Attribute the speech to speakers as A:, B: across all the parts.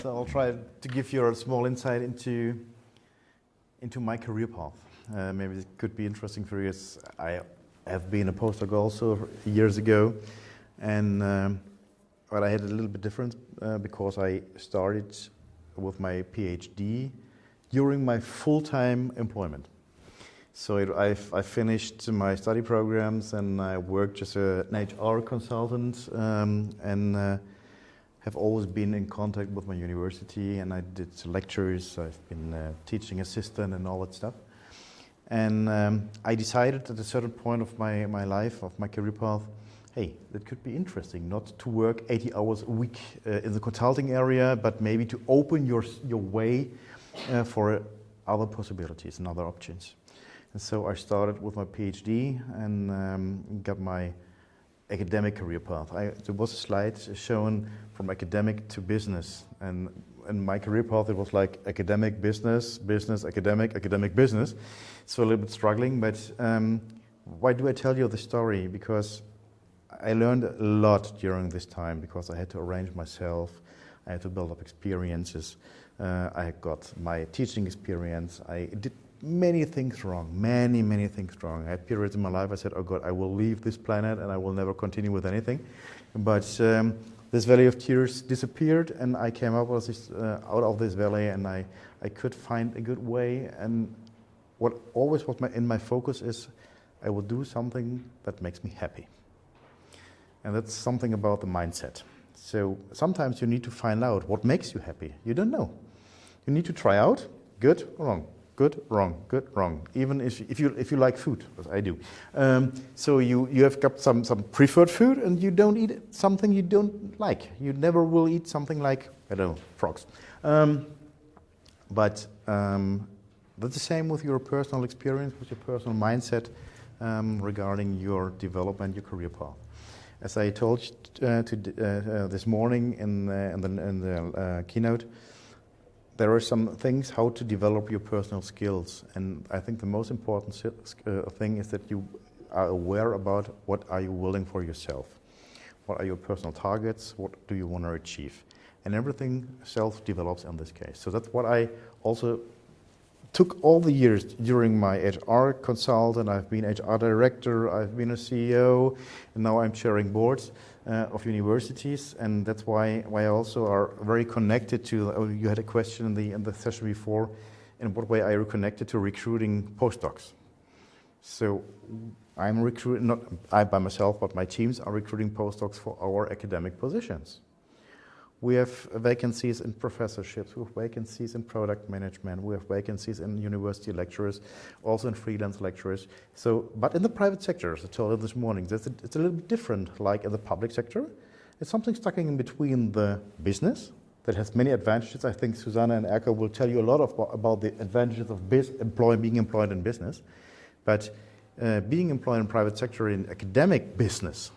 A: So I'll try to give you a small insight into my career path. Maybe it could be interesting for you. I have been a postdoc also years ago, and but I had a little bit different because I started with my PhD during my full-time employment. So I finished my study programs and I worked as an HR consultant and have always been in contact with my university, and I did lectures, I've been teaching assistant and all that stuff. And I decided at a certain point of my life, of my career path, hey, that could be interesting, not to work 80 hours a week in the consulting area, but maybe to open your way for other possibilities and other options. And so I started with my PhD and got my academic career path. There was a slide shown from academic to business, and in my career path it was like academic, business, business, academic, academic, business. So a little bit struggling, but why do I tell you the story? Because I learned a lot during this time, because I had to arrange myself, I had to build up experiences, I got my teaching experience, I did many things wrong, many things wrong. I had periods in my life I said, oh God, I will leave this planet and I will never continue with anything. But this valley of tears disappeared, and I came out of this valley, and I could find a good way. And what always was in my focus is I will do something that makes me happy. And that's something about the mindset. So sometimes you need to find out what makes you happy. You don't know. You need to try out, good or wrong. Good, wrong, good, wrong. Even if you like food, as I do. So you have got some preferred food, and you don't eat something you don't like. You never will eat something like, I don't know, frogs. But that's the same with your personal experience, with your personal mindset regarding your development, your career path. As I told you this morning in the keynote, there are some things how to develop your personal skills, and I think the most important thing is that you are aware about what are you willing for yourself, what are your personal targets, what do you want to achieve, and everything self-develops in this case. So that's what I also took all the years during my HR consultant. I've been HR director, I've been a CEO, and now I'm chairing boards of universities, and that's why I also are very connected to, you had a question in the session before, in what way I are connected to recruiting postdocs. So I'm recruiting, not I by myself, but my teams are recruiting postdocs for our academic positions. We have vacancies in professorships, we have vacancies in product management, we have vacancies in university lecturers, also in freelance lecturers. So, but in the private sector, as I told you this morning, it's a little bit different like in the public sector. It's something stuck in between the business that has many advantages. I think Susanne and Erka will tell you a lot about the advantages of being employed in business. But being employed in private sector in academic business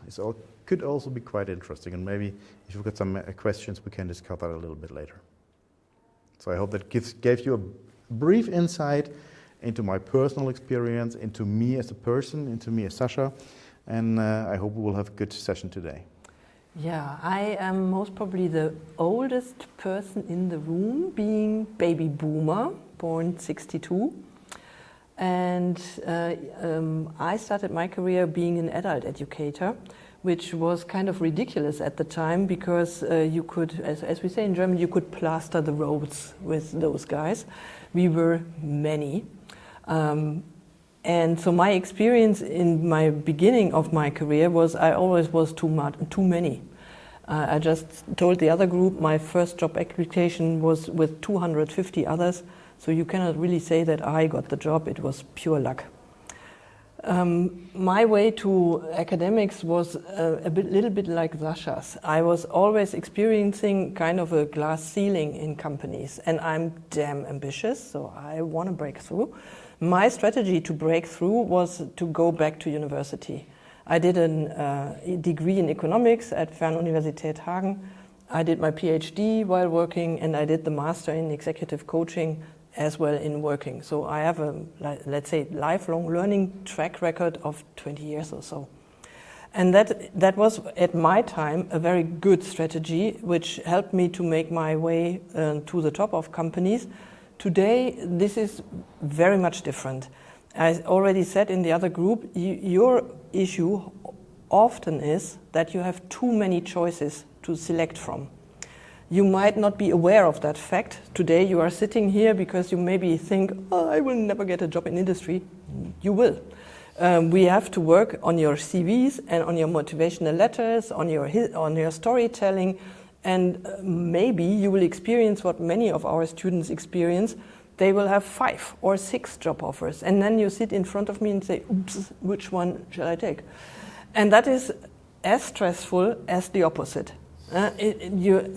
A: could also be quite interesting, and maybe if you've got some questions, we can discuss that a little bit later. So I hope that gave you a brief insight into my personal experience, into me as a person, into me as Sascha, and I hope we will have a good session today.
B: Yeah, I am most probably the oldest person in the room, being baby boomer, born 62. And I started my career being an adult educator, which was kind of ridiculous at the time, because you could, as we say in German, you could plaster the roads with those guys. We were many. And so my experience in my beginning of my career was I always was too many. I just told the other group my first job application was with 250 others, so you cannot really say that I got the job, it was pure luck. My way to academics was little bit like Sascha's. I was always experiencing kind of a glass ceiling in companies, and I'm damn ambitious, so I want to break through. My strategy to break through was to go back to university. I did a degree in economics at Fernuniversität Hagen. I did my PhD while working, and I did the master in executive coaching as well in working. So I have a, let's say, lifelong learning track record of 20 years or so. And that was, at my time, a very good strategy, which helped me to make my way to the top of companies. Today, this is very much different. As already said in the other group, your issue often is that you have too many choices to select from. You might not be aware of that fact. Today you are sitting here because you maybe think, oh, I will never get a job in industry. You will. We have to work on your CVs and on your motivational letters, on your storytelling, and maybe you will experience what many of our students experience. They will have 5 or 6 job offers, and then you sit in front of me and say, oops, which one shall I take? And that is as stressful as the opposite.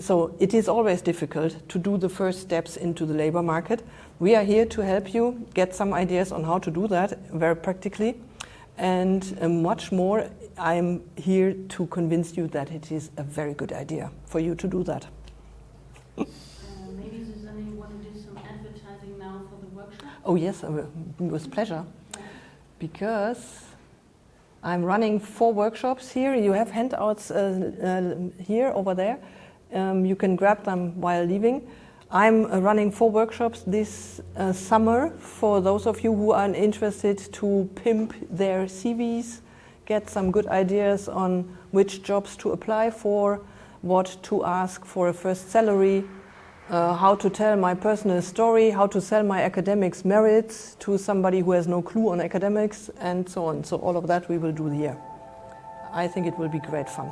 B: So it is always difficult to do the first steps into the labor market. We are here to help you get some ideas on how to do that very practically. And much more, I'm here to convince you that it is a very good idea for you to do that.
C: Maybe Susanne, you want to do some advertising now for the workshop?
B: Oh yes, with pleasure. Because I'm running 4 workshops here. You have handouts here, over there. You can grab them while leaving. I'm running 4 workshops this summer for those of you who are interested to pimp their CVs, get some good ideas on which jobs to apply for, what to ask for a first salary, how to tell my personal story, how to sell my academics merits to somebody who has no clue on academics, and so on. So all of that we will do here. I think it will be great fun.